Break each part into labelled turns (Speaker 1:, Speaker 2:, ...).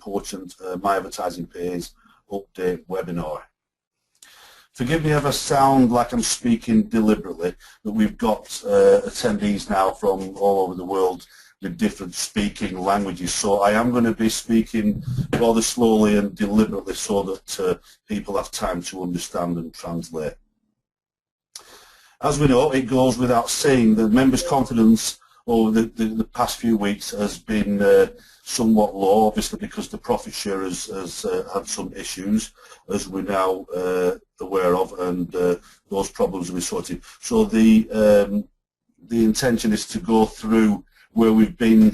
Speaker 1: important My Advertising Pays update webinar. Forgive me if I sound like I'm speaking deliberately, but we've got attendees now from all over the world with different speaking languages, so I am going to be speaking rather slowly and deliberately so that people have time to understand and translate. As we know, it goes without saying that members' confidence over the past few weeks has been somewhat low, obviously because the profit share has had some issues, as we're now aware of, and those problems will be sorted. So the intention is to go through where we've been,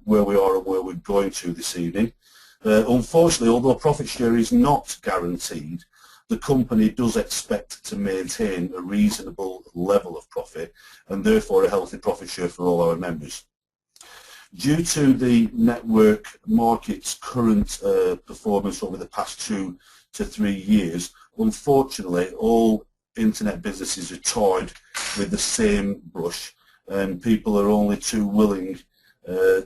Speaker 1: where we are and where we're going to this evening. Unfortunately, although profit share is not guaranteed, the company does expect to maintain a reasonable level of profit and therefore a healthy profit share for all our members. Due to the network market's current performance over the past 2 to 3 years, unfortunately all internet businesses are tarred with the same brush, and people are only too willing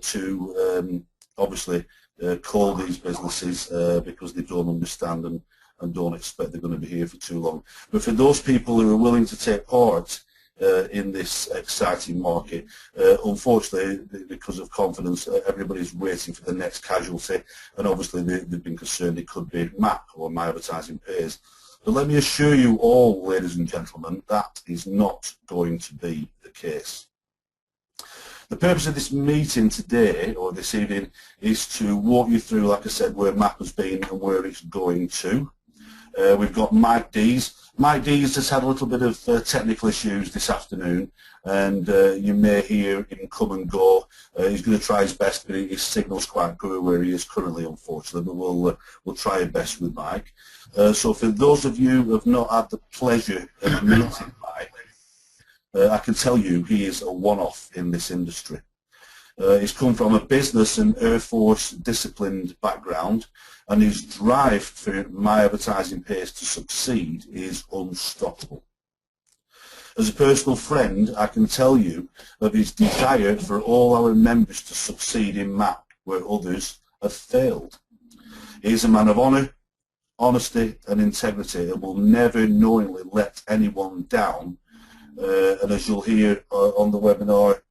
Speaker 1: to obviously call these businesses because they don't understand and don't expect they're going to be here for too long. But for those people who are willing to take part in this exciting market, unfortunately, because of confidence, everybody's waiting for the next casualty, and obviously they've been concerned it could be M.A.P or My Advertising Pays. But let me assure you all, ladies and gentlemen, that is not going to be the case. The purpose of this meeting today, or this evening, is to walk you through, like I said, where M.A.P has been and where it's going to. We've got Mike Dees. Mike Dees has had a little bit of technical issues this afternoon, and you may hear him come and go. He's going to try his best, but his signal's quite poor where he is currently, unfortunately, but we'll try our best with Mike. So for those of you who have not had the pleasure of meeting Mike, I can tell you he is a one-off in this industry. He's come from a business and Air Force disciplined background, and his drive for My Advertising Pays to succeed is unstoppable. As a personal friend, I can tell you of his desire for all our members to succeed in M.A.P where others have failed. He is a man of honour, honesty and integrity, and will never knowingly let anyone down. And as you'll hear on the webinar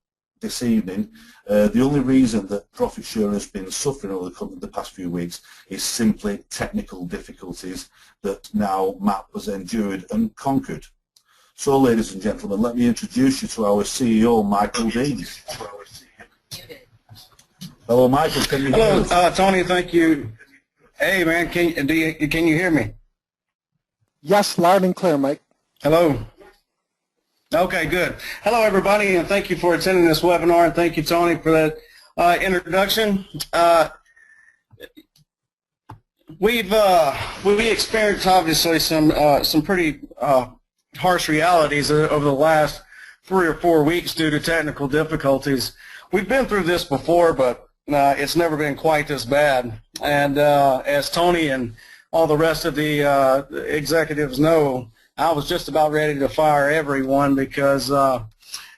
Speaker 1: this evening, the only reason that profit share has been suffering over the past few weeks is simply technical difficulties that now M.A.P has endured and conquered. So, ladies and gentlemen, let me introduce you to our CEO, Michael Dees. Hello, Michael. Can you hear us?
Speaker 2: Hello, Tony. Thank you. Hey, man. Can you hear me?
Speaker 3: Yes, loud and clear, Mike.
Speaker 2: Hello. Okay, good. Hello, everybody, and thank you for attending this webinar, and thank you, Tony, for that introduction. We experienced obviously some pretty harsh realities over the last 3 or 4 weeks due to technical difficulties. We've been through this before, but it's never been quite this bad. And as Tony and all the rest of the executives know, I was just about ready to fire everyone because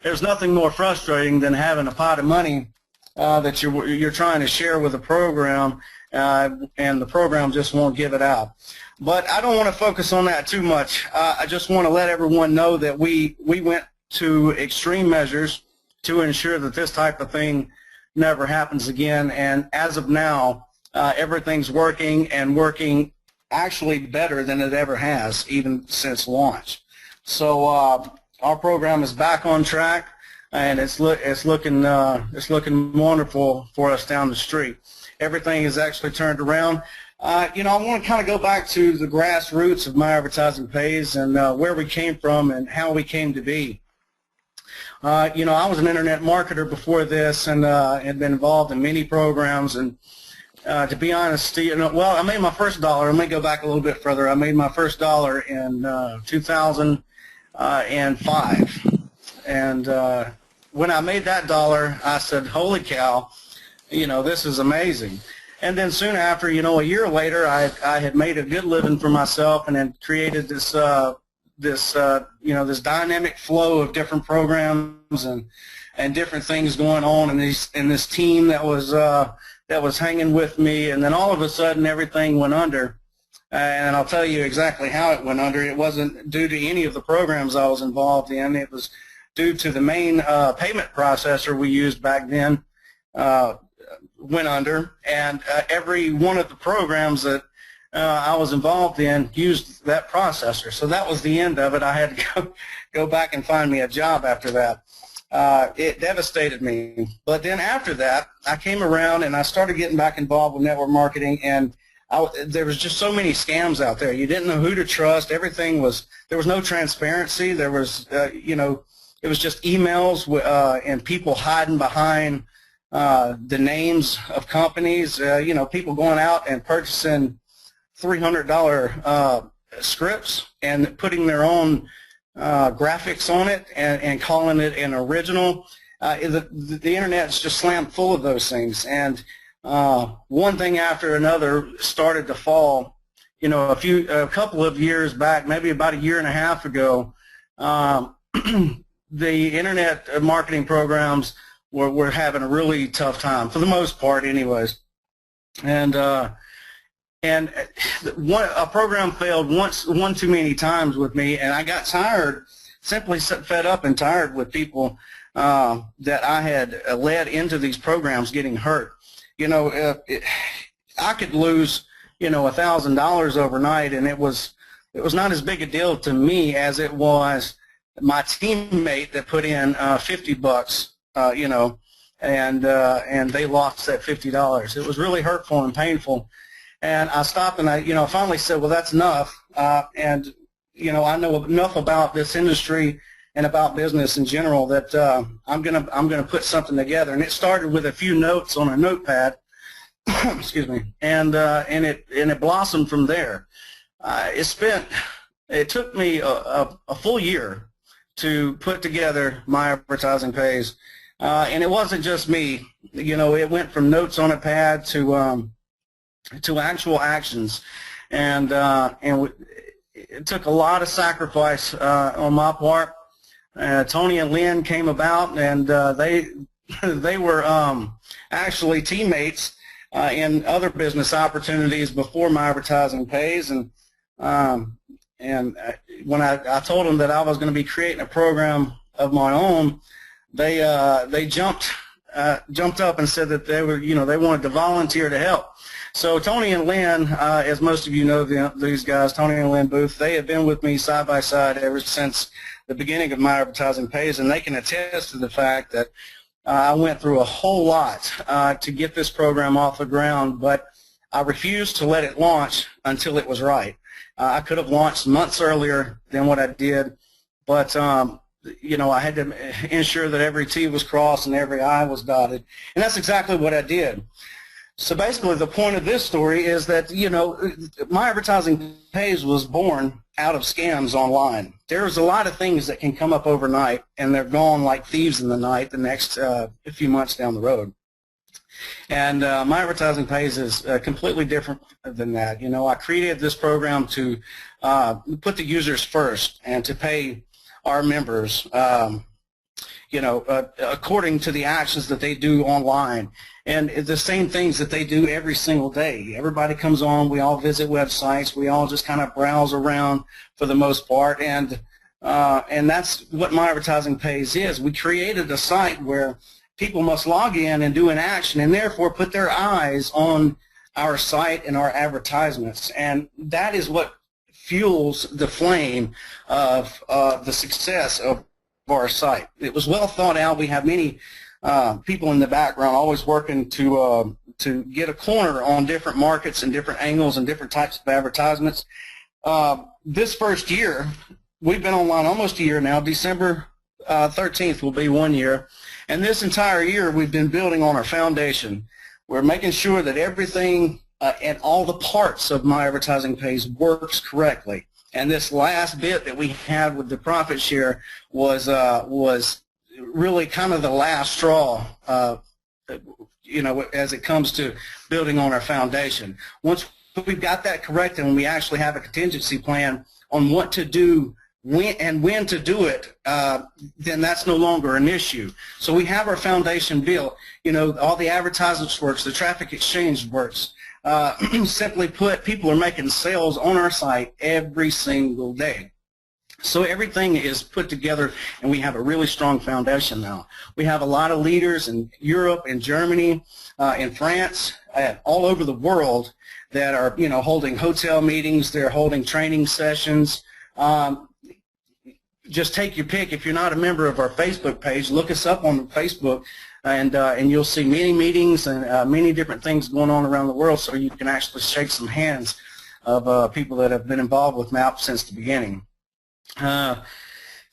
Speaker 2: there's nothing more frustrating than having a pot of money that you're trying to share with a program, and the program just won't give it out. But I don't want to focus on that too much. I just want to let everyone know that we went to extreme measures to ensure that this type of thing never happens again, and as of now, everything's working and working actually better than it ever has, even since launch. So our program is back on track, and it's looking wonderful for us down the street. Everything is actually turned around. You know, I want to kind of go back to the grassroots of My Advertising Pays and where we came from and how we came to be. You know, I was an internet marketer before this, and had been involved in many programs, and to be honest, you know, well, I made my first dollar. Let me go back a little bit further. I made my first dollar in 2005, and when I made that dollar, I said, "Holy cow, you know, this is amazing." And then soon after, you know, a year later, I had made a good living for myself and had created this this dynamic flow of different programs and different things going on in this team that was hanging with me, and then all of a sudden everything went under. And I'll tell you exactly how it went under. It wasn't due to any of the programs I was involved in. It was due to the main payment processor we used back then went under, and every one of the programs that I was involved in used that processor. So that was the end of it. I had to go back and find me a job after that. It devastated me. But then after that, I came around and I started getting back involved with network marketing, and there was just so many scams out there. You didn't know who to trust. There was no transparency. There was, it was just emails and people hiding behind the names of companies. People going out and purchasing $300 scripts and putting their own graphics on it and calling it an original. The internet's just slammed full of those things, and one thing after another started to fall. A couple of years back, maybe about a year and a half ago, the internet marketing programs were having a really tough time, for the most part anyways. And a program failed one too many times with me, and I got tired, simply fed up and tired with people that I had led into these programs getting hurt. I could lose, $1,000 overnight, and it was not as big a deal to me as it was my teammate that put in $50, and they lost that $50. It was really hurtful and painful. And I stopped and I finally said, well, that's enough. And I know enough about this industry and about business in general that I'm gonna put something together. And it started with a few notes on a notepad, excuse me, and it blossomed from there. It took me a full year to put together My Advertising Pays, and it wasn't just me. It went from notes on a pad to actual actions, and it took a lot of sacrifice on my part. Tony and Lynn came about, and they were actually teammates in other business opportunities before My Advertising Pays, and when I told them that I was going to be creating a program of my own, they jumped up and said that they wanted to volunteer to help. So Tony and Lynn, as most of you know these guys, Tony and Lynn Booth, they have been with me side by side ever since the beginning of My Advertising Pays, and they can attest to the fact that I went through a whole lot to get this program off the ground, but I refused to let it launch until it was right. I could have launched months earlier than what I did, but I had to ensure that every T was crossed and every I was dotted, and that's exactly what I did. So basically the point of this story is that, My Advertising Pays was born out of scams online. There's a lot of things that can come up overnight, and they're gone like thieves in the night the next few months down the road. And My Advertising Pays is completely different than that. I created this program to put the users first and to pay our members according to the actions that they do online, and the same things that they do every single day. Everybody comes on, we all visit websites, we all just kind of browse around for the most part, and that's what My Advertising Pays is. We created a site where people must log in and do an action, and therefore put their eyes on our site and our advertisements, and that is what fuels the flame of the success of our site. It was well thought out. We have many people in the background always working to get a corner on different markets and different angles and different types of advertisements. This first year, we've been online almost a year now. December 13th will be 1 year, and this entire year we've been building on our foundation. We're making sure that everything and all the parts of My Advertising Pays works correctly. And this last bit that we had with the profit share was really kind of the last straw, as it comes to building on our foundation. Once we've got that correct and we actually have a contingency plan on what to do when to do it, then that's no longer an issue. So we have our foundation built. You know, all the advertisements works, the traffic exchange works. Simply put, people are making sales on our site every single day. So everything is put together, and we have a really strong foundation now. We have a lot of leaders in Europe, in Germany, in France, all over the world that are, you know, holding hotel meetings. They're holding training sessions. Just take your pick. If you're not a member of our Facebook page, look us up on Facebook, and you'll see many meetings and many different things going on around the world, so you can actually shake some hands of people that have been involved with MAP since the beginning.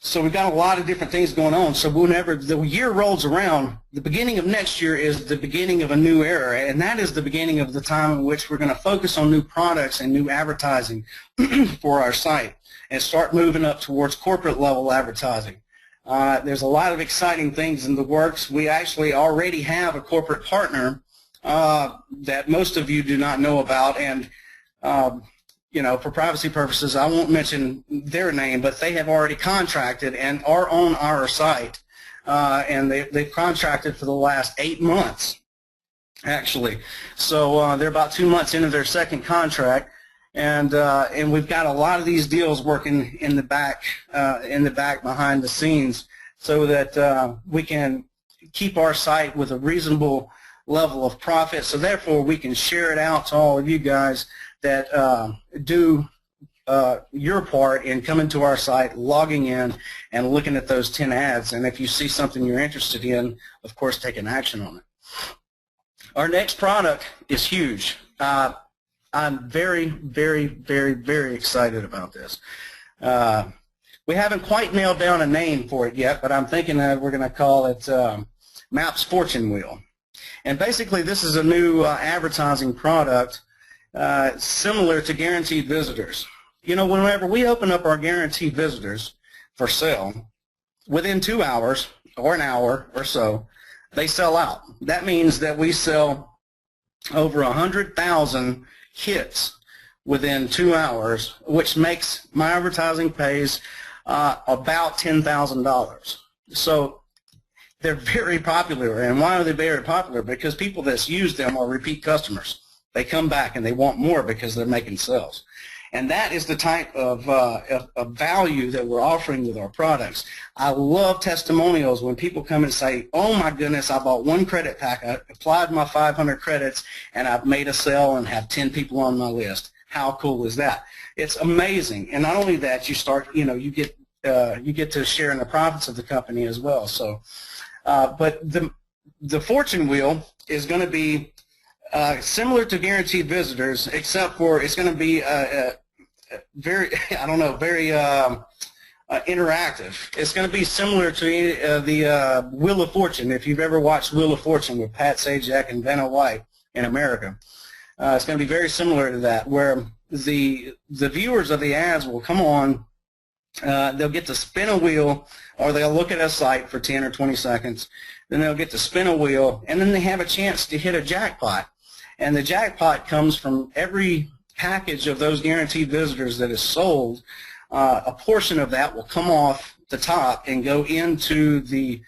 Speaker 2: So we've got a lot of different things going on. So whenever the year rolls around, the beginning of next year is the beginning of a new era, and that is the beginning of the time in which we're going to focus on new products and new advertising for our site and start moving up towards corporate level advertising. There's a lot of exciting things in the works. We actually already have a corporate partner that most of you do not know about, and you know, for privacy purposes, I won't mention their name, but they have already contracted and are on our site, and they've contracted for the last 8 months, actually. So they're about 2 months into their second contract, and we've got a lot of these deals working in the back behind the scenes, so that we can keep our site with a reasonable level of profit. So therefore, we can share it out to all of you guys that do your part in coming to our site, logging in, and looking at those 10 ads. And if you see something you're interested in, of course, taking action on it. Our next product is huge. I'm very, very, very, very excited about this. We haven't quite nailed down a name for it yet, but I'm thinking that we're going to call it MAP's Fortune Wheel. And basically, this is a new advertising product similar to guaranteed visitors. You know, whenever we open up our guaranteed visitors for sale, within 2 hours or an hour or so, they sell out. That means that we sell over 100,000 hits within 2 hours, which makes my advertising pays about $10,000. So they're very popular. And why are they very popular? Because people that use them are repeat customers. They come back and they want more because they're making sales. And that is the type of value that we're offering with our products. I love testimonials when people come and say, oh my goodness, I bought one credit pack, I applied my 500 credits, and I've made a sale and have 10 people on my list. How cool is that? It's amazing. And not only that, you start, you know, you get to share in the profits of the company as well. So, but the Fortune Wheel is going to be similar to guaranteed visitors, except for it's going to be very, I don't know, very interactive. It's going to be similar to the Wheel of Fortune. If you've ever watched Wheel of Fortune with Pat Sajak and Vanna White in America, it's going to be very similar to that, where the viewers of the ads will come on. They'll get to spin a wheel, or they'll look at a site for 10 or 20 seconds. Then they'll get to spin a wheel, and then they have a chance to hit a jackpot. And the jackpot comes from every package of those guaranteed visitors that is sold. A portion of that will come off the top and go into the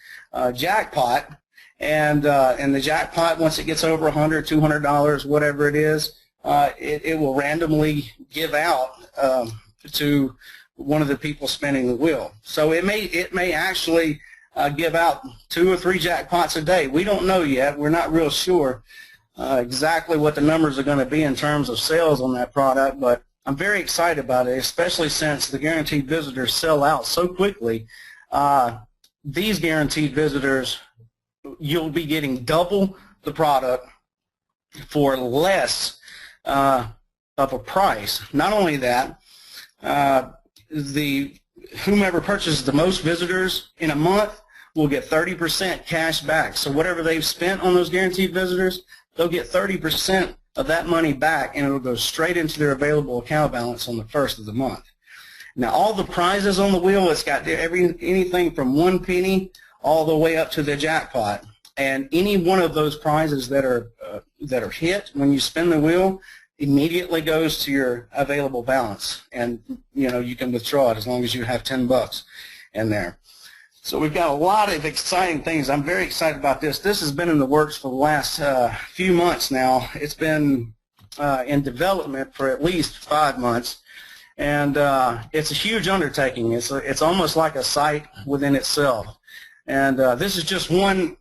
Speaker 2: jackpot. And the jackpot, once it gets over $100, $200, whatever it is, it will randomly give out to one of the people spinning the wheel. So it may actually give out 2 or 3 jackpots a day. We don't know yet. We're not real sure exactly what the numbers are going to be in terms of sales on that product, but I'm very excited about it, especially since the guaranteed visitors sell out so quickly. These guaranteed visitors, you'll be getting double the product for less of a price. Not only that, whomever purchases the most visitors in a month will get 30% cash back. So whatever they've spent on those guaranteed visitors, they'll get 30% of that money back, and it'll go straight into their available account balance on the first of the month. Now, all the prizes on the wheel, it's got anything from 1 penny all the way up to the jackpot. And any one of those prizes that are hit when you spin the wheel immediately goes to your available balance, and you can withdraw it as long as you have $10 in there. So we've got a lot of exciting things. I'm very excited about this. This has been in the works for the last few months now. It's been in development for at least 5 months, and it's a huge undertaking. It's almost like a site within itself, and this is just one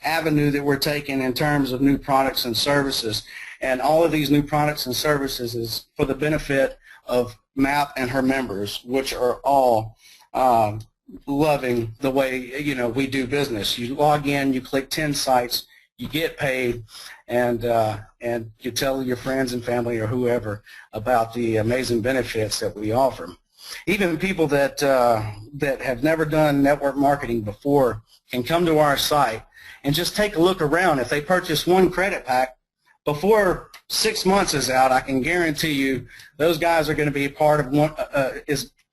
Speaker 2: avenue that we're taking in terms of new products and services. And all of these new products and services is for the benefit of M.A.P and her members, which are all loving the way we do business. You log in, you click 10 sites, you get paid, and you tell your friends and family or whoever about the amazing benefits that we offer. Even people that have never done network marketing before can come to our site and just take a look around. If they purchase one credit pack, before 6 months is out, I can guarantee you those guys are going to be part of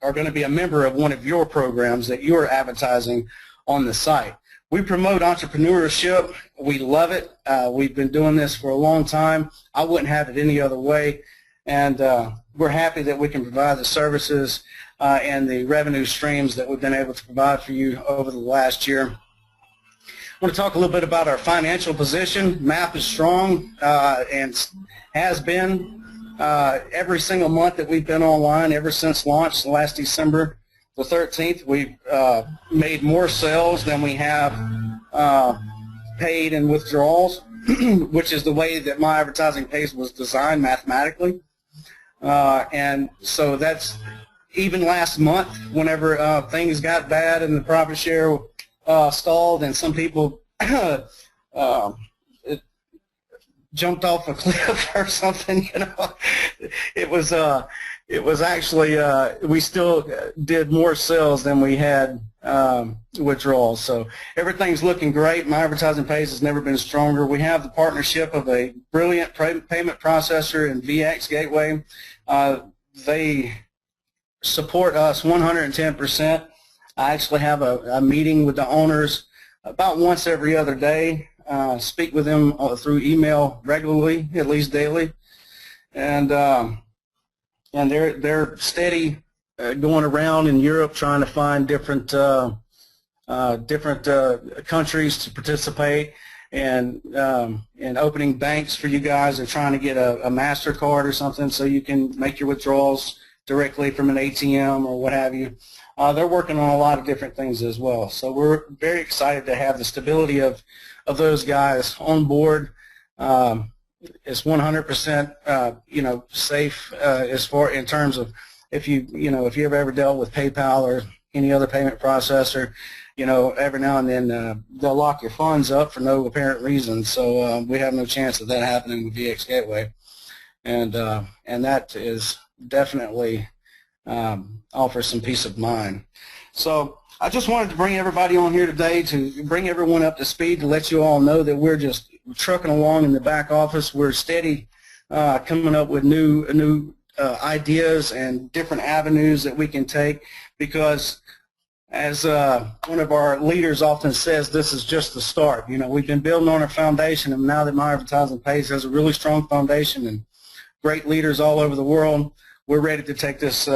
Speaker 2: are going to be a member of one of your programs that you're advertising on the site. We promote entrepreneurship. We love it. We've been doing this for a long time. I wouldn't have it any other way. And we're happy that we can provide the services and the revenue streams that we've been able to provide for you over the last year. I want to talk a little bit about our financial position. M.A.P is strong and has been every single month that we've been online ever since launch last December the 13th. We've made more sales than we have paid in withdrawals, which is the way that my advertising page was designed mathematically. And so that's even last month, whenever things got bad and the profit share stalled and some people jumped off a cliff or something, it was actually we still did more sales than we had withdrawals. So everything's looking great. My advertising page has never been stronger. We have the partnership of a brilliant payment processor in VX Gateway. They support us 110%. I actually have a meeting with the owners about once every other day, speak with them through email regularly, at least daily, and they're steady going around in Europe trying to find different countries to participate, and opening banks for you guys. They're trying to get a MasterCard or something so you can make your withdrawals directly from an ATM or what have you. They're working on a lot of different things as well. So we're very excited to have the stability of those guys on board. It's 100% safe as far in terms of if you've ever dealt with PayPal or any other payment processor, every now and then they'll lock your funds up for no apparent reason. So we have no chance of that happening with VX Gateway, and that is definitely offers some peace of mind. So I just wanted to bring everybody on here today to bring everyone up to speed, to let you all know that we're just trucking along in the back office. We're steady coming up with new ideas and different avenues that we can take, because as one of our leaders often says, this is just the start. We've been building on our foundation, and now that my advertising page has a really strong foundation and great leaders all over the world, we're ready to take this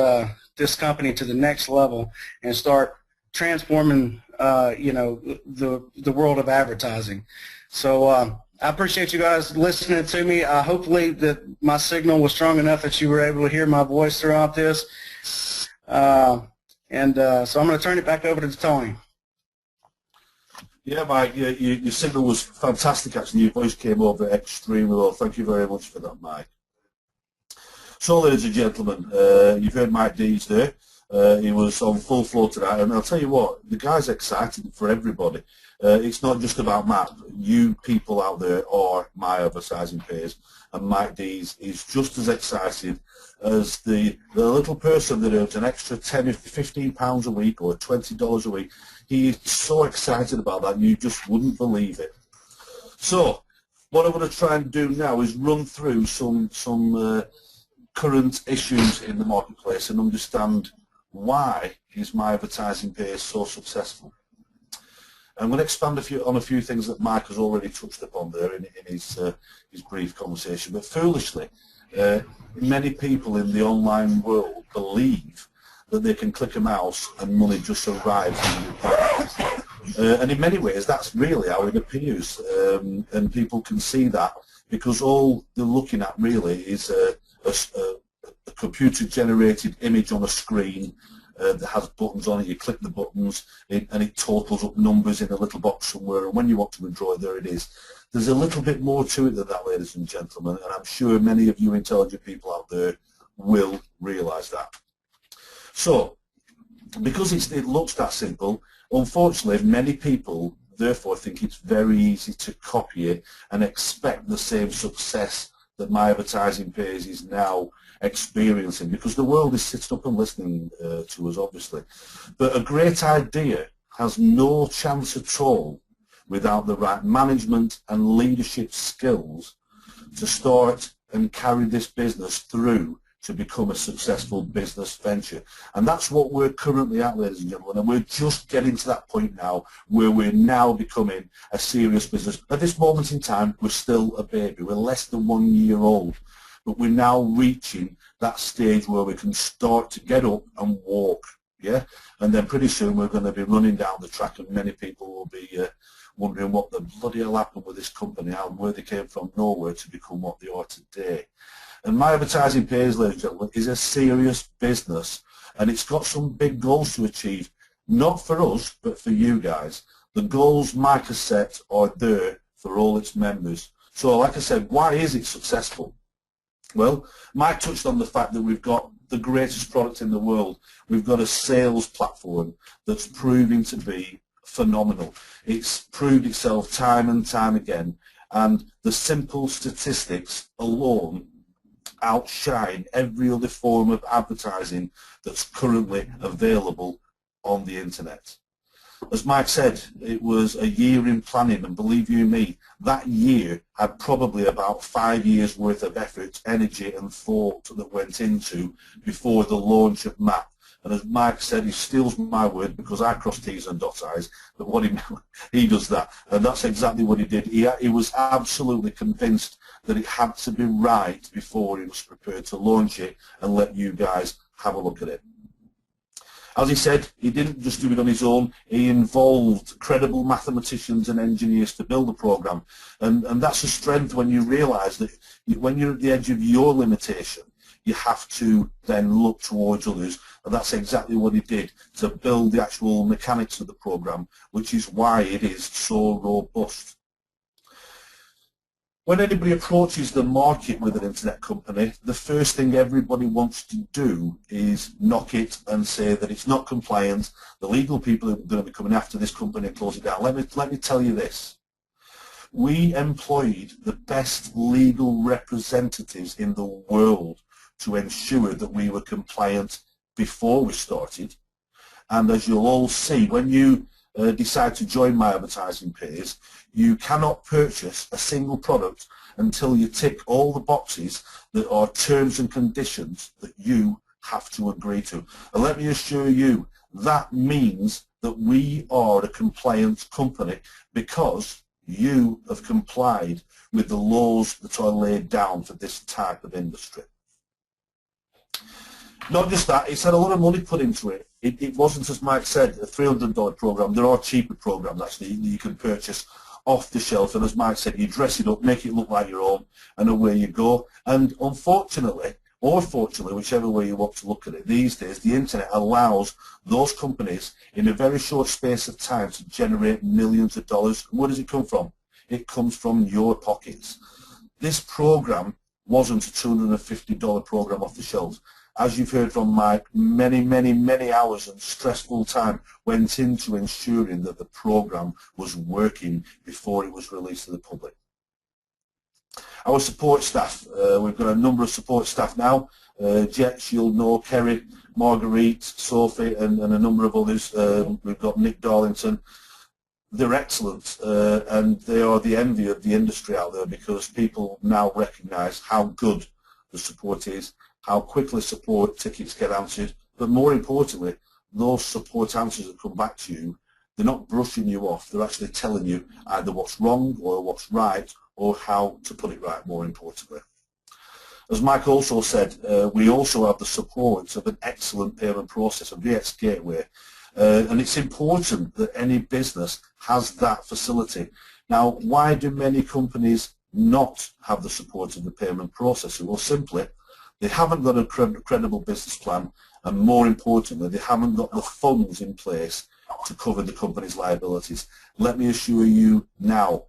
Speaker 2: this company to the next level and start transforming the world of advertising. So I appreciate you guys listening to me. Hopefully that my signal was strong enough that you were able to hear my voice throughout this. So I'm going to turn it back over to Tony.
Speaker 1: Yeah, Mike, your signal was fantastic, actually. Your voice came over extremely well. Thank you very much for that, Mike. So, ladies and gentlemen, you've heard Mike Dees there. He was on full flow tonight, and I'll tell you what, the guy's excited for everybody. It's not just about Matt. You people out there are my advertising page, and Mike Dees is just as excited as the little person that earns an extra 10 or 15 pounds a week or $20 a week. He is so excited about that, you just wouldn't believe it. So, what I'm going to try and do now is run through some current issues in the marketplace and understand why is my advertising page so successful. I'm going to expand on a few things that Mike has already touched upon there in his brief conversation. But foolishly, many people in the online world believe that they can click a mouse and money just arrives in your pocket. And in many ways, that's really how it appears. And people can see that because all they're looking at really is a computer-generated image on a screen that has buttons on it. You click the buttons and it totals up numbers in a little box somewhere, and when you want to withdraw, there it is. There's a little bit more to it than that, ladies and gentlemen, and I'm sure many of you intelligent people out there will realise that. So, because it looks that simple, unfortunately many people therefore think it's very easy to copy it and expect the same success that My Advertising Pays is now experiencing, because the world is sitting up and listening to us, obviously. But a great idea has no chance at all without the right management and leadership skills to start and carry this business through to become a successful business venture. And that's what we're currently at, ladies and gentlemen, and we're just getting to that point now where we're now becoming a serious business. At this moment in time, we're still a baby. We're less than 1 year old, but we're now reaching that stage where we can start to get up and walk, yeah? And then pretty soon we're going to be running down the track, and many people will be wondering what the bloody hell happened with this company, and where they came from nowhere to become what they are today. And My Advertising Pays, ladies and gentlemen, is a serious business, and it's got some big goals to achieve, not for us, but for you guys. The goals Mike has set are there for all its members. So, like I said, why is it successful? Well, Mike touched on the fact that we've got the greatest product in the world. We've got a sales platform that's proving to be phenomenal. It's proved itself time and time again, and the simple statistics alone outshine every other form of advertising that's currently available on the internet. As Mike said, it was a year in planning, and believe you me, that year had probably about 5 years worth of effort, energy and thought that went into before the launch of M.A.P. And as Mike said, he steals my word because I cross T's and dot I's, but what he does that, and that's exactly what he did. He was absolutely convinced that it had to be right before he was prepared to launch it and let you guys have a look at it. As he said, he didn't just do it on his own. He involved credible mathematicians and engineers to build the program, and that's a strength when you realise that when you're at the edge of your limitation, you have to then look towards others, and that's exactly what he did to build the actual mechanics of the program, which is why it is so robust. When anybody approaches the market with an internet company, the first thing everybody wants to do is knock it and say that it's not compliant. The legal people are going to be coming after this company and close it down. Let me tell you this. We employed the best legal representatives in the world to ensure that we were compliant before we started. And as you'll all see, when you decide to join My Advertising Pays, you cannot purchase a single product until you tick all the boxes that are terms and conditions that you have to agree to. And let me assure you, that means that we are a compliant company because you have complied with the laws that are laid down for this type of industry. Not just that, it's had a lot of money put into it. It wasn't, as Mike said, a $300 program. There are cheaper programs actually that you can purchase off the shelf, and as Mike said, you dress it up, make it look like your own, and away you go. And unfortunately, or fortunately, whichever way you want to look at it, these days the internet allows those companies in a very short space of time to generate millions of dollars. Where does it come from? It comes from your pockets. This program wasn't a $250 program off the shelves. As you've heard from Mike, many hours and stressful time went into ensuring that the program was working before it was released to the public. Our support staff, we've got a number of support staff now. Jets, you'll know, Kerry, Marguerite, Sophie, and a number of others. We've got Nick Darlington. They're excellent, and they are the envy of the industry out there because people now recognise how good the support is, how quickly support tickets get answered, but more importantly, those support answers that come back to you They're not brushing you off. They're actually telling you either what's wrong or what's right, or how to put it right, more importantly. As Mike also said, we also have the support of an excellent payment process, a VX Gateway, and it's important that any business has that facility. Now, why do many companies not have the support of the payment processor? Well, simply, they haven't got a credible business plan, and more importantly, they haven't got the funds in place to cover the company's liabilities. Let me assure you now,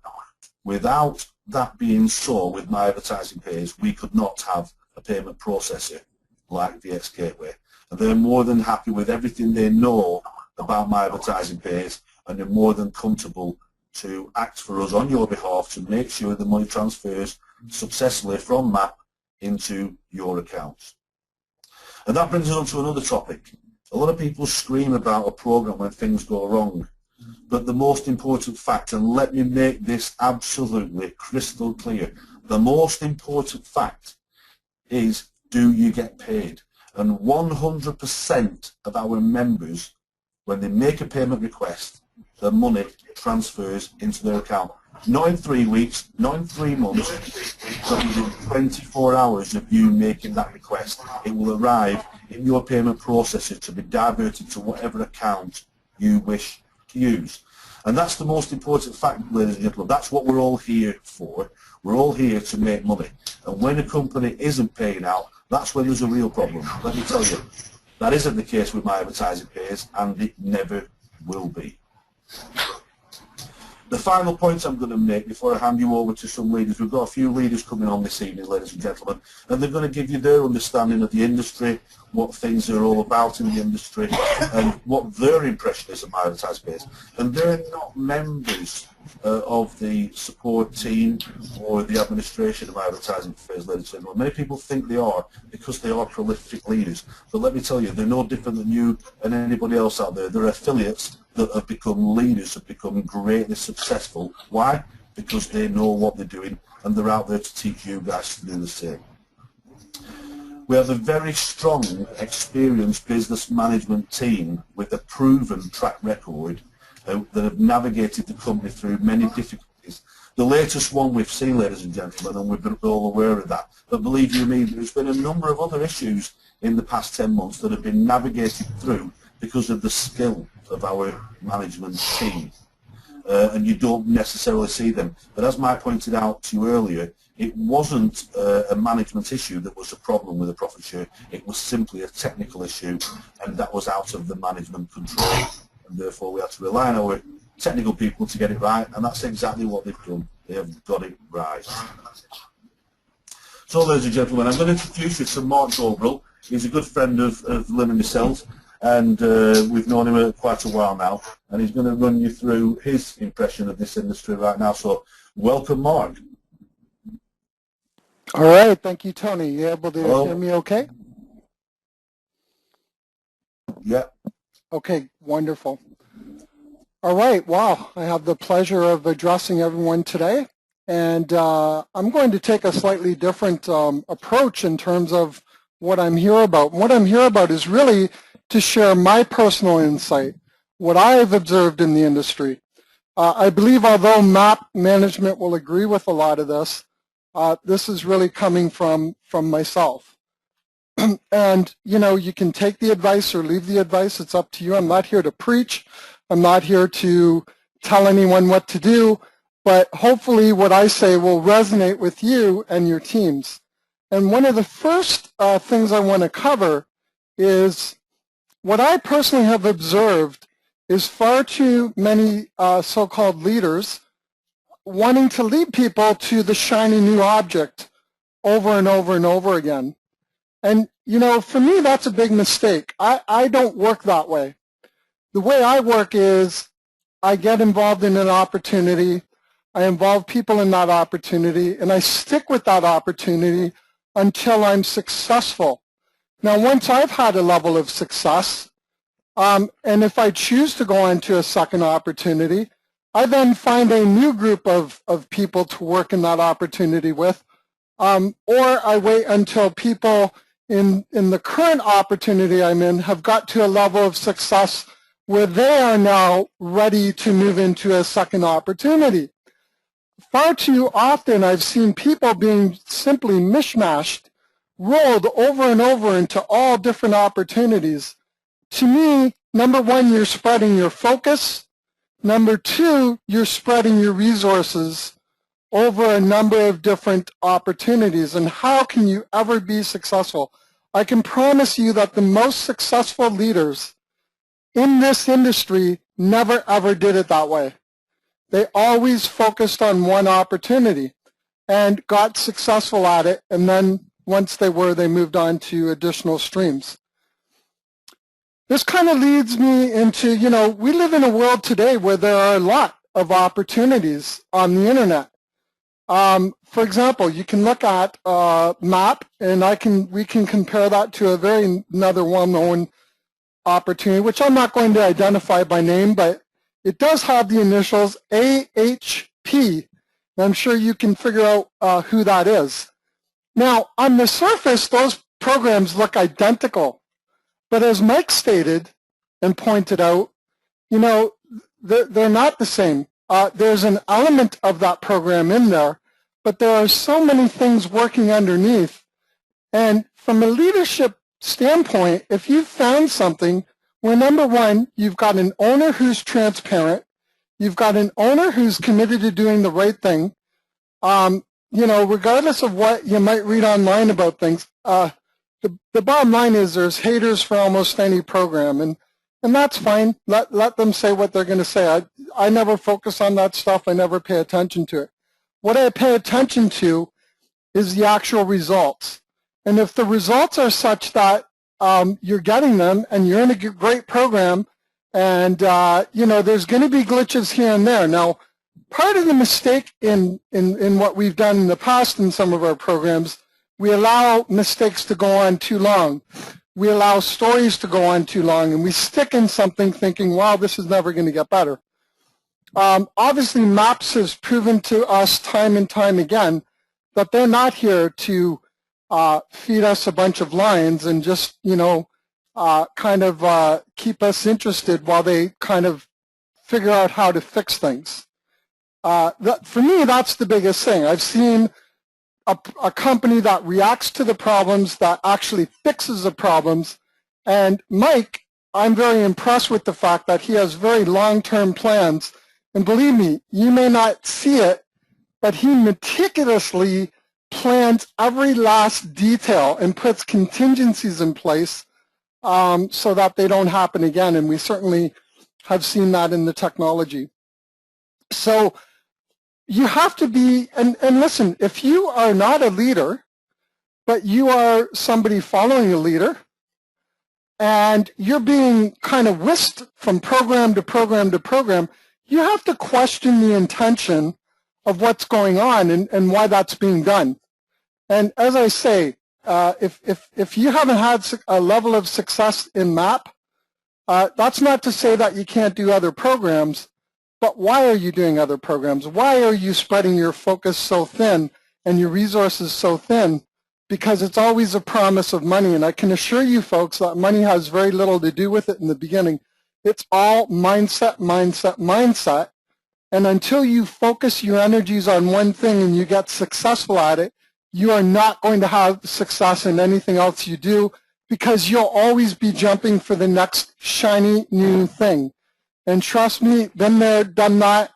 Speaker 1: without that being so, with My Advertising Pays, we could not have a payment processor like VX Gateway. And they're more than happy with everything they know about My Advertising Pays, and they're more than comfortable to act for us on your behalf to make sure the money transfers successfully from M.A.P into your accounts. And that brings us on to another topic. A lot of people scream about a program when things go wrong, but the most important fact, and let me make this absolutely crystal clear, the most important fact is, do you get paid? And 100% of our members, when they make a payment request, the money transfers into their account. Not in 3 weeks, not in 3 months, but within 24 hours of you making that request. It will arrive in your payment processor to be diverted to whatever account you wish to use. And that's the most important fact, ladies and gentlemen. That's what we're all here for. We're all here to make money. And when a company isn't paying out, that's when there's a real problem. Let me tell you, that isn't the case with My Advertising Pays, and it never will be. The final point I'm going to make before I hand you over to some leaders, we've got a few leaders coming on this evening, ladies and gentlemen, and they're going to give you their understanding of the industry, what things are all about in the industry, and what their impression is of My Advertising Pays. And they're not members of the support team or the administration of My Advertising Pays, ladies and gentlemen. Many people think they are because they are prolific leaders. But let me tell you, they're no different than you and anybody else out there. They're affiliates that have become leaders, have become greatly successful. Why? Because they know what they're doing, and they're out there to teach you guys to do the same. We have a very strong, experienced business management team with a proven track record that have navigated the company through many difficulties. The latest one we've seen, ladies and gentlemen, and we've been all aware of that, but believe you me, there's been a number of other issues in the past 10 months that have been navigated through because of the skill of our management team. And you don't necessarily see them. But as Mike pointed out to you earlier, it wasn't a management issue that was a problem with the profit share. It was simply a technical issue, and that was out of the management control. And therefore we had to rely on our technical people to get it right, and that's exactly what they've done. They have got it right. So, ladies and gentlemen, I'm going to introduce you to Mark Dobrell. He's a good friend of Lynn and myself, and we've known him quite a while now, and he's going to run you through his impression of this industry right now. So, welcome, Mark.
Speaker 3: All right, thank you, Tony. You able to hear me okay?
Speaker 1: Yeah.
Speaker 3: Okay, wonderful. All right, wow, I have the pleasure of addressing everyone today, and I'm going to take a slightly different approach in terms of what I'm here about. What I'm here about is really to share my personal insight, what I've observed in the industry. I believe although M.A.P management will agree with a lot of this, this is really coming from myself. And, you know, you can take the advice or leave the advice. It's up to you. I'm not here to preach. I'm not here to tell anyone what to do. But hopefully what I say will resonate with you and your teams. And one of the first things I want to cover is what I personally have observed is far too many so-called leaders wanting to lead people to the shiny new object over and over and over again. And, you know, for me, that's a big mistake. I don't work that way. The way I work is I get involved in an opportunity, I involve people in that opportunity, and I stick with that opportunity until I'm successful. Now, once I've had a level of success, and if I choose to go on to a second opportunity, I then find a new group of people to work in that opportunity with, or I wait until people in the current opportunity I'm in have got to a level of success where they are now ready to move into a second opportunity. Far too often I've seen people being simply mishmashed, rolled over and over into all different opportunities. To me, number one, you're spreading your focus. Number two, you're spreading your resources over a number of different opportunities. And how can you ever be successful? I can promise you that the most successful leaders in this industry never ever did it that way. They always focused on one opportunity and got successful at it, and then once they moved on to additional streams. This kind of leads me into, we live in a world today where there are a lot of opportunities on the internet. For example, you can look at M.A.P, and we can compare that to another well-known opportunity, which I'm not going to identify by name, but it does have the initials AHP. And I'm sure you can figure out who that is. Now, on the surface, those programs look identical. But as Mike stated and pointed out, they're not the same. There's an element of that program in there, but there are so many things working underneath. And from a leadership standpoint, if you've found something where, number one, you've got an owner who's transparent, you've got an owner who's committed to doing the right thing, regardless of what you might read online about things, the bottom line is there's haters for almost any program, and that's fine. Let them say what they're going to say. I never focus on that stuff. I never pay attention to it. What I pay attention to is the actual results. And if the results are such that you're getting them and you're in a great program, and there's going to be glitches here and there. Now, part of the mistake in what we've done in the past in some of our programs, we allow mistakes to go on too long. We allow stories to go on too long, and we stick in something thinking, wow, this is never going to get better. Obviously, M.A.P has proven to us time and time again that they're not here to feed us a bunch of lines and just, keep us interested while they kind of figure out how to fix things. For me, that's the biggest thing. I've seen a company that reacts to the problems, that actually fixes the problems. And Mike, I'm very impressed with the fact that he has very long-term plans. And believe me, you may not see it, but he meticulously plans every last detail and puts contingencies in place so that they don't happen again. And we certainly have seen that in the technology. So you have to be, and listen, if you are not a leader, but you are somebody following a leader, and you're being kind of whisked from program to program to program, you have to question the intention of what's going on and why that's being done. And as I say, if you haven't had a level of success in M.A.P, that's not to say that you can't do other programs, but why are you doing other programs? Why are you spreading your focus so thin and your resources so thin? Because it's always a promise of money. And I can assure you folks that money has very little to do with it in the beginning. It's all mindset, mindset, mindset. And until you focus your energies on one thing and you get successful at it, you are not going to have success in anything else you do, because you'll always be jumping for the next shiny new thing. And trust me, been there, done that.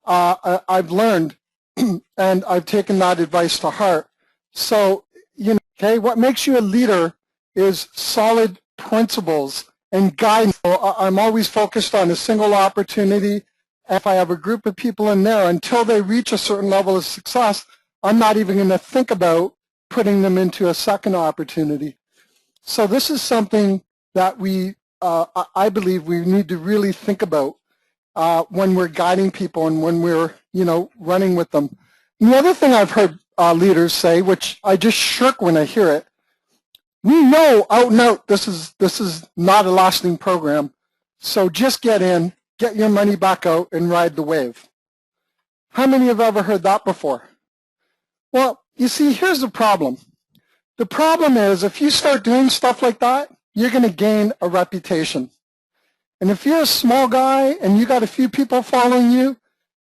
Speaker 3: I've learned, and I've taken that advice to heart. So, okay, what makes you a leader is solid principles and guidance. I'm always focused on a single opportunity. If I have a group of people in there, until they reach a certain level of success, I'm not even going to think about putting them into a second opportunity. So this is something that I believe we need to really think about when we're guiding people and when we're, running with them. And the other thing I've heard leaders say, which I just shirk when I hear it, we know out and out this is not a lasting program, so just get in, get your money back out, and ride the wave. How many have ever heard that before? Well, you see, here's the problem. The problem is if you start doing stuff like that, you're going to gain a reputation. And if you're a small guy and you got a few people following you,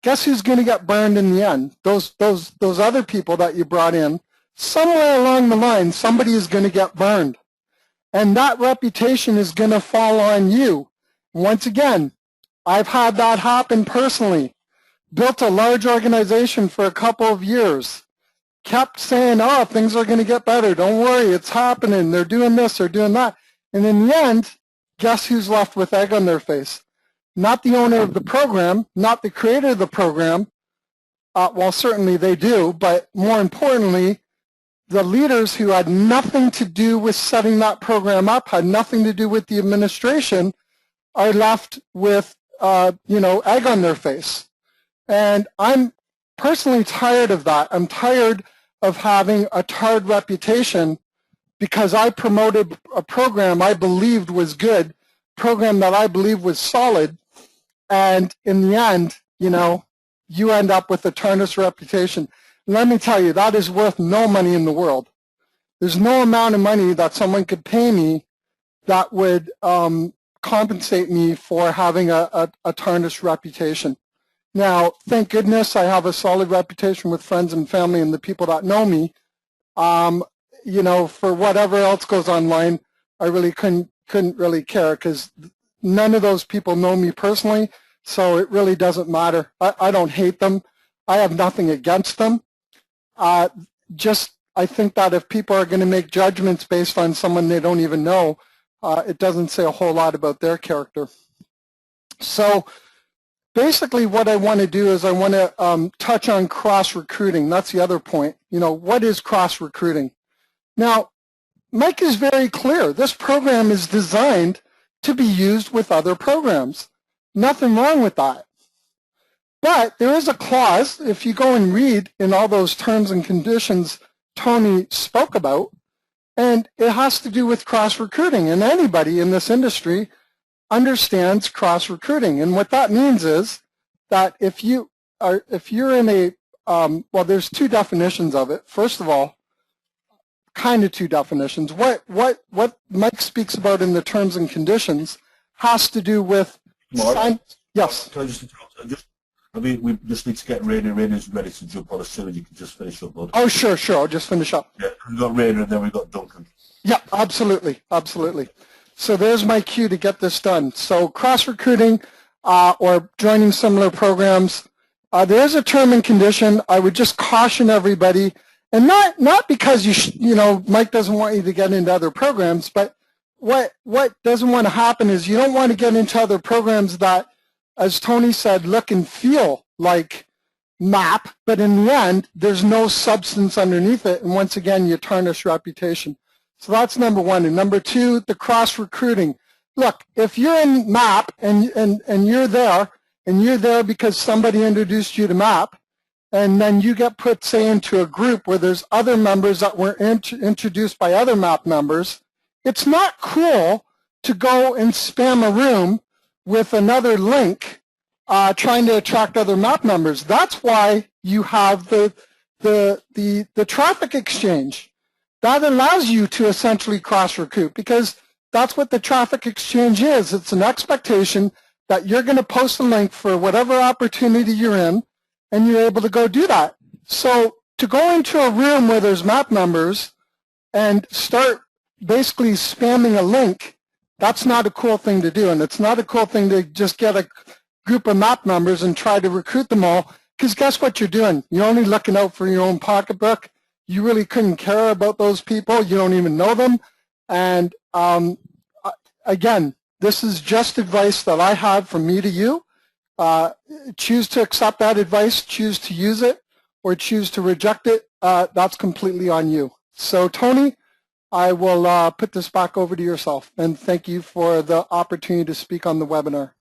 Speaker 3: guess who's going to get burned in the end? Those other people that you brought in. Somewhere along the line, somebody is going to get burned. And that reputation is going to fall on you. Once again, I've had that happen personally. Built a large organization for a couple of years. Kept saying, oh, things are going to get better. Don't worry, it's happening. They're doing this, they're doing that. And in the end, guess who's left with egg on their face? Not the owner of the program, not the creator of the program. Well, certainly they do, but more importantly, the leaders who had nothing to do with setting that program up, had nothing to do with the administration, are left with, egg on their face. And I'm personally tired of that. I'm tired of having a tarred reputation because I promoted a program I believed was good, program that I believed was solid, and in the end, you end up with a tarnished reputation. And let me tell you, that is worth no money in the world. There's no amount of money that someone could pay me that would compensate me for having a tarnished reputation. Now, thank goodness I have a solid reputation with friends and family and the people that know me. For whatever else goes online, I really couldn't really care because none of those people know me personally, so it really doesn't matter. I don't hate them. I have nothing against them. I think that if people are going to make judgments based on someone they don't even know, it doesn't say a whole lot about their character. So basically what I want to do is I want to touch on cross-recruiting. That's the other point. What is cross-recruiting? Now, Mike is very clear. This program is designed to be used with other programs. Nothing wrong with that. But there is a clause, if you go and read in all those terms and conditions Tony spoke about, and it has to do with cross-recruiting. And anybody in this industry understands cross-recruiting. And what that means is that if you're in a, there's two definitions of it. First of all, kind of two definitions. What Mike speaks about in the terms and conditions has to do with yes.
Speaker 1: Can I just interrupt? We just need to get Rainer. Rainer's ready to jump on as soon as you can just finish up, bud.
Speaker 3: Oh, sure. I'll just finish up.
Speaker 1: Yeah, we've got Rainer and then we've got Duncan.
Speaker 3: Yeah, absolutely. So there's my cue to get this done. So cross-recruiting or joining similar programs, there is a term and condition. I would just caution everybody, and not because Mike doesn't want you to get into other programs, but what doesn't want to happen is you don't want to get into other programs that, as Tony said, look and feel like M.A.P, but in the end, there's no substance underneath it, and once again, you tarnish reputation. So that's number one. And number two, the cross-recruiting. Look, if you're in M.A.P and you're there because somebody introduced you to M.A.P, and then you get put, say, into a group where there's other members that were introduced by other M.A.P members, it's not cool to go and spam a room with another link trying to attract other M.A.P members. That's why you have the traffic exchange. That allows you to essentially cross-recruit because that's what the traffic exchange is. It's an expectation that you're going to post a link for whatever opportunity you're in, and you're able to go do that. So to go into a room where there's M.A.P members and start basically spamming a link, that's not a cool thing to do. And it's not a cool thing to just get a group of M.A.P members and try to recruit them all, because guess what you're doing? You're only looking out for your own pocketbook. You really couldn't care about those people. You don't even know them. And again, this is just advice that I have from me to you. Choose to accept that advice, choose to use it, or choose to reject it. That's completely on you. So Tony, I will put this back over to yourself. And thank you for the opportunity to speak on the webinar.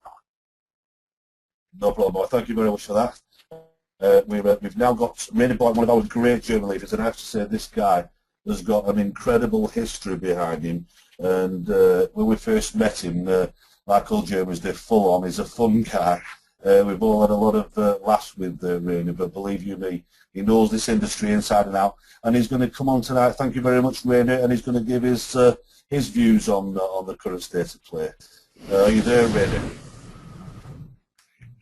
Speaker 1: No problem. Thank you very much for that. We've now got Rainer Boyd, one of our great German leaders, and I have to say this guy has got an incredible history behind him. And when we first met him, like all Germans, they're full on. He's a fun guy. We've all had a lot of laughs with Rainer, but believe you me, he knows this industry inside and out. And he's going to come on tonight. Thank you very much, Rainer, and he's going to give his views on the current state of play. Are you there, ready?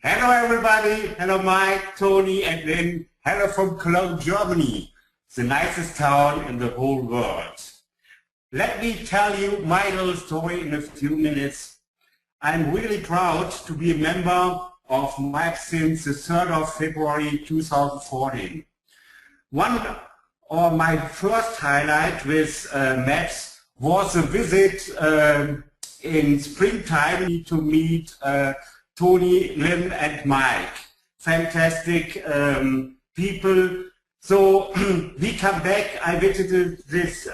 Speaker 4: Hello everybody, hello Mike, Tony, and then hello from Cologne, Germany, the nicest town in the whole world. Let me tell you my little story in a few minutes. I'm really proud to be a member of M.A.P since the 3rd of February 2014. One of my first highlight with M.A.P was a visit in springtime to meet Tony, Lynn and Mike. Fantastic people. So we come back, I visited this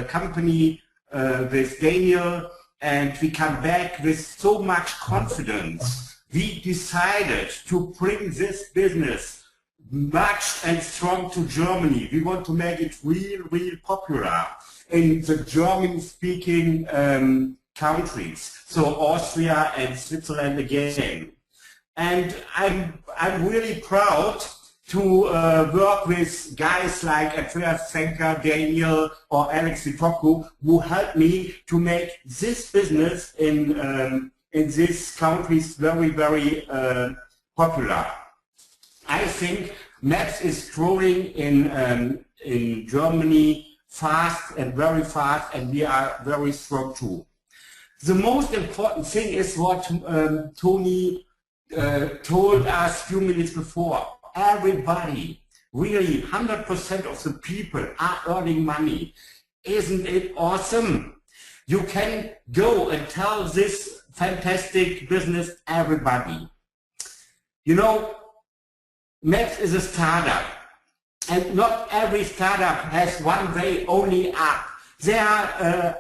Speaker 4: company with Daniel, and we come back with so much confidence. We decided to bring this business much and strong to Germany. We want to make it real popular in the German-speaking countries, so Austria and Switzerland again. And I'm really proud to work with guys like Andreas Zenker, Daniel, or Alex Vitocco, who helped me to make this business in these countries very popular. I think M.A.P is growing in Germany fast and very fast, and we are very strong too. The most important thing is what Tony told us a few minutes before. Everybody, really 100% of the people are earning money. Isn't it awesome? You can go and tell this fantastic business everybody. You know, M.A.P is a startup, and not every startup has one way only up. There are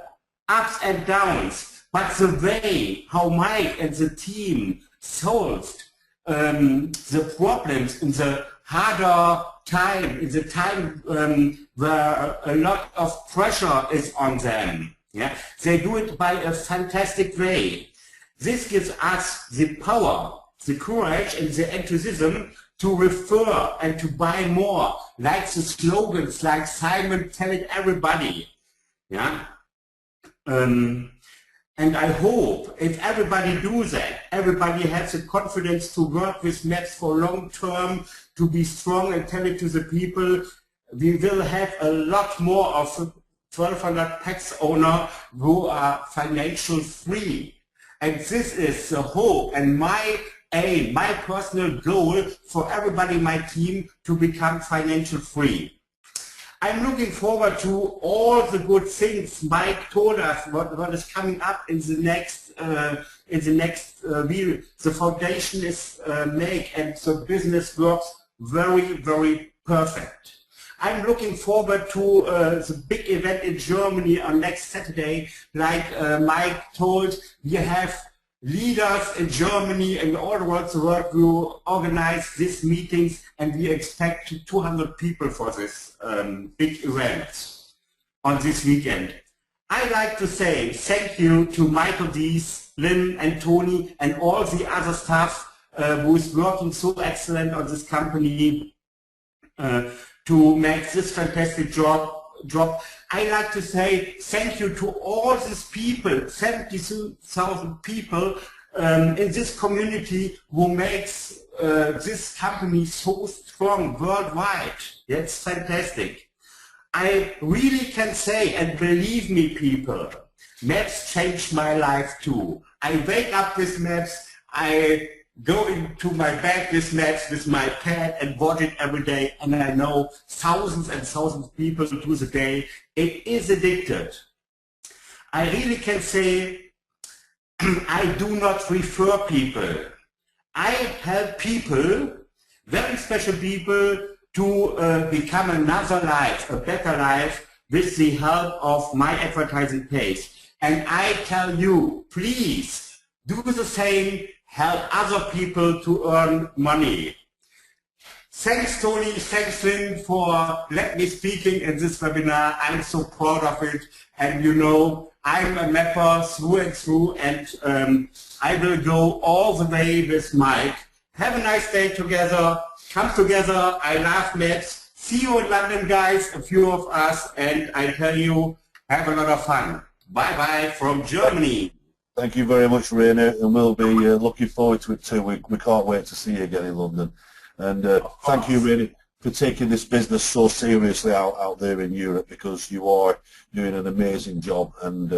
Speaker 4: ups and downs, but the way how Mike and the team solved the problems in the harder time, in the time where a lot of pressure is on them, yeah? They do it by a fantastic way. This gives us the power, the courage and the enthusiasm to refer and to buy more, like the slogans, like Simon telling everybody. Yeah? And I hope if everybody do that, everybody has the confidence to work with M.A.P for long term, to be strong and tell it to the people, we will have a lot more of 1,200 PAX owners who are financial free. And this is the hope and my aim, my personal goal for everybody in my team to become financial free. I'm looking forward to all the good things Mike told us what is coming up in the next week. The foundation is made and the business works very perfect. I'm looking forward to the big event in Germany on next Saturday. Like Mike told, we have leaders in Germany and all around the world who organize these meetings, and we expect 200 people for this big event on this weekend. I'd like to say thank you to Michael Dees, Lynn and Tony and all the other staff who is working so excellent on this company to make this fantastic job. I like to say thank you to all these people, 72,000 people in this community who makes this company so strong worldwide. That's fantastic. I really can say, and believe me people, M.A.P changed my life too. I wake up with M.A.P, I go into my bed with M.A.P with my pad and watch it every day, and I know thousands and thousands of people do the day. It is addicted. I really can say I do not refer people. I help people, very special people, to become another life, a better life, with the help of my advertising page. And I tell you, please do the same, help other people to earn money. Thanks Tony, thanks Lynn for letting me speaking in this webinar. I'm so proud of it, and you know, I'm a mapper through and through, and I will go all the way with Mike. Have a nice day together, come together, I love M.A.P. See you in London guys, a few of us, and I tell you, have a lot of fun. Bye-bye from Germany.
Speaker 1: Thank you very much, Rainer, and we'll be looking forward to it too. We can't wait to see you again in London. And thank you, Rainer, for taking this business so seriously out there in Europe, because you are doing an amazing job, and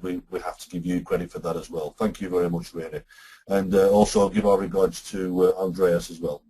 Speaker 1: we have to give you credit for that as well. Thank you very much, Rainer. And also I'll give our regards to Andreas as well.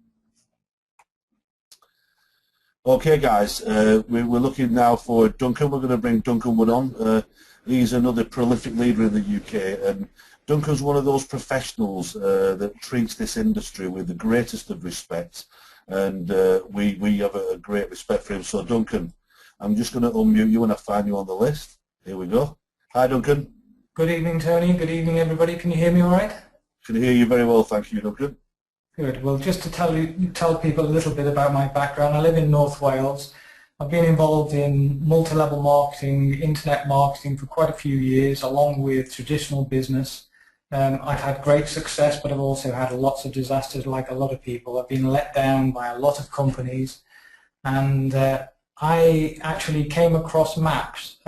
Speaker 1: Okay, guys, we're looking now for Duncan. We're going to bring Duncan Wood on. He's another prolific leader in the UK, and Duncan's one of those professionals that treats this industry with the greatest of respect, and we have a great respect for him. So Duncan, I'm just going to unmute you when I find you on the list. Here we go. Hi, Duncan.
Speaker 5: Good evening, Tony. Good evening, everybody. Can you hear me all right?
Speaker 1: Can hear you very well, thank you, Duncan.
Speaker 5: Good. Well, just to tell people a little bit about my background, I live in North Wales. I've been involved in multi-level marketing, internet marketing for quite a few years, along with traditional business. I've had great success, but I've also had lots of disasters like a lot of people. I've been let down by a lot of companies, and I actually came across M.A.P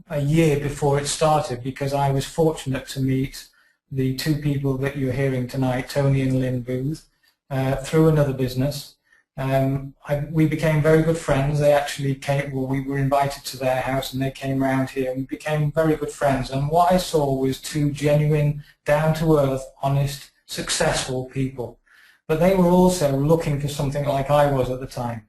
Speaker 5: a year before it started, because I was fortunate to meet the two people that you're hearing tonight, Tony and Lynn Booth, through another business. We became very good friends. They actually came, well, we were invited to their house and they came around here, and we became very good friends. And what I saw was two genuine, down-to-earth, honest, successful people. But they were also looking for something like I was at the time.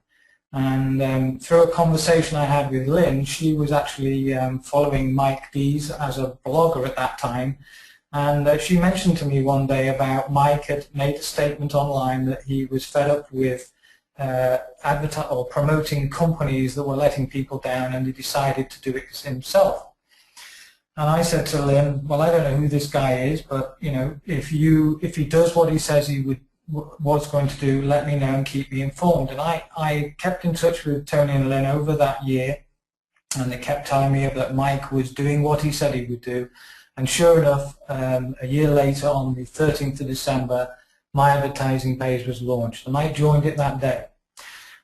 Speaker 5: And through a conversation I had with Lynn, she was actually following Mike Dees as a blogger at that time. And she mentioned to me one day about Mike had made a statement online that he was fed up with promoting companies that were letting people down, and he decided to do it himself. And I said to Lynn, well, I don't know who this guy is, but you know, if he does what he says he was going to do, let me know and keep me informed. And I kept in touch with Tony and Lynn over that year, and they kept telling me that Mike was doing what he said he would do. And sure enough, a year later, on the 13th of December, my advertising page was launched, and I joined it that day.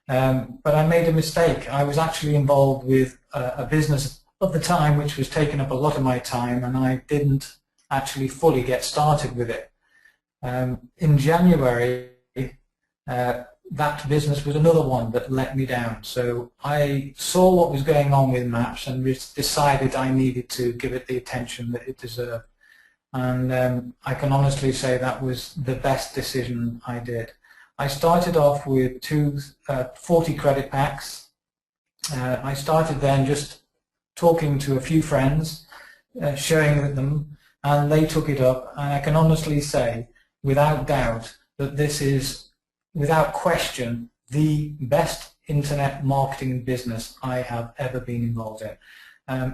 Speaker 5: But I made a mistake. I was actually involved with a business at the time which was taking up a lot of my time, and I didn't actually fully get started with it. In January, that business was another one that let me down. So I saw what was going on with M.A.P and decided I needed to give it the attention that it deserved. And I can honestly say that was the best decision I did. I started off with 40 credit packs. I started then just talking to a few friends, sharing them, and they took it up. And I can honestly say, without doubt, that this is, without question, the best internet marketing business I have ever been involved in.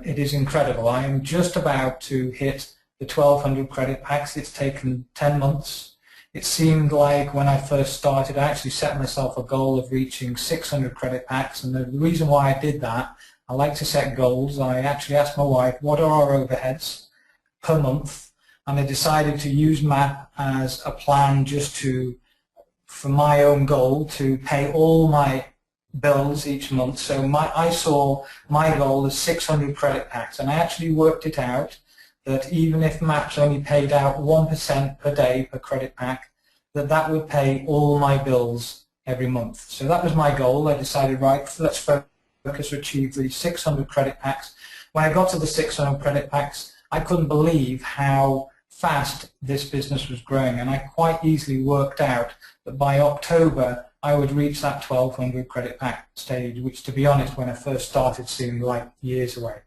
Speaker 5: It is incredible. I am just about to hit the 1,200 credit packs. It's taken 10 months. It seemed like when I first started, I actually set myself a goal of reaching 600 credit packs, and the reason why I did that, I like to set goals. I actually asked my wife, what are our overheads per month? And I decided to use M.A.P as a plan just for my own goal to pay all my bills each month. So I saw my goal as 600 credit packs, and I actually worked it out that even if M.A.P only paid out 1% per day per credit pack, that would pay all my bills every month. So that was my goal. I decided, right, let's focus to achieve the 600 credit packs. When I got to the 600 credit packs, I couldn't believe how fast this business was growing, and I quite easily worked out that by October I would reach that 1,200 credit pack stage, which, to be honest, when I first started, seemed like years away.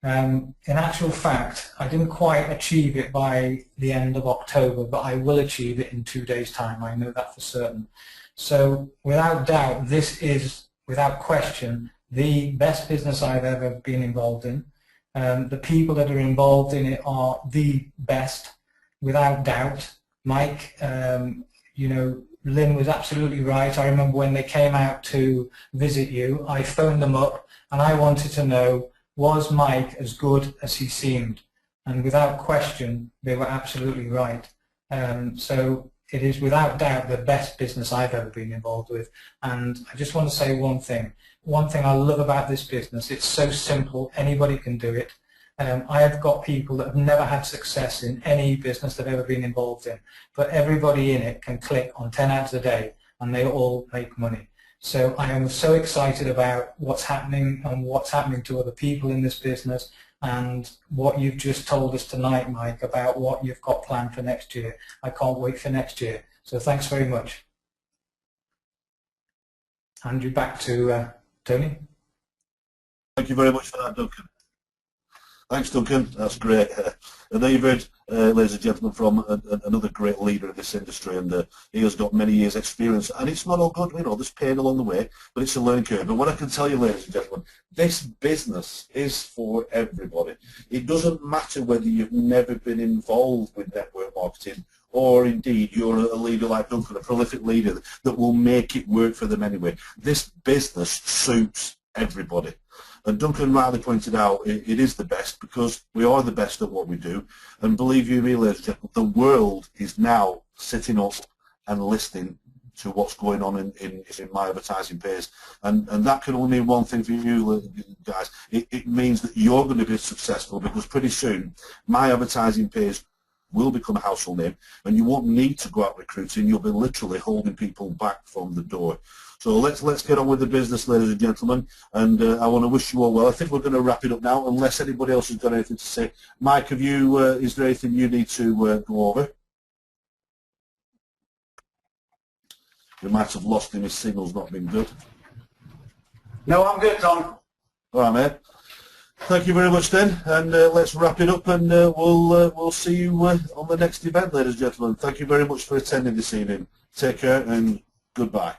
Speaker 5: In actual fact, I didn't quite achieve it by the end of October, but I will achieve it in 2 days' time. I know that for certain. So without doubt, this is, without question, the best business I've ever been involved in. The people that are involved in it are the best, without doubt. Mike, you know, Lynn was absolutely right. I remember when they came out to visit you, I phoned them up and I wanted to know, was Mike as good as he seemed? And without question, they were absolutely right. So it is without doubt the best business I've ever been involved with. And I just want to say one thing. One thing I love about this business, it's so simple, anybody can do it. I have got people that have never had success in any business they've ever been involved in, but everybody in it can click on 10 ads a day and they all make money. So I am so excited about what's happening and what's happening to other people in this business, and what you've just told us tonight, Mike, about what you've got planned for next year. I can't wait for next year. So thanks very much. Hand you back to Tony.
Speaker 1: Thank you very much for that, Duncan. Thanks, Duncan. That's great. And there you've heard, ladies and gentlemen, from another great leader in this industry, and he has got many years' experience. And it's not all good, you know, there's pain along the way, but it's a learning curve. But what I can tell you, ladies and gentlemen, this business is for everybody. It doesn't matter whether you've never been involved with network marketing, or indeed you're a leader like Duncan, a prolific leader that will make it work for them anyway. This business suits everybody. And Duncan rightly pointed out, it is the best because we are the best at what we do. And believe you me, ladies and gentlemen, the world is now sitting up and listening to what's going on in my advertising page. And that can only mean one thing for you guys. It means that you're going to be successful, because pretty soon my advertising page will become a household name, and you won't need to go out recruiting. You'll be literally holding people back from the door. So let's get on with the business, ladies and gentlemen, and I want to wish you all well. I think we're going to wrap it up now, unless anybody else has got anything to say. Mike, have you? Is there anything you need to go over? We might have lost him. His signal's not been good.
Speaker 2: No, I'm good, Tom.
Speaker 1: All right, mate. Thank you very much, then, and let's wrap it up, and we'll see you on the next event, ladies and gentlemen. Thank you very much for attending this evening. Take care and goodbye.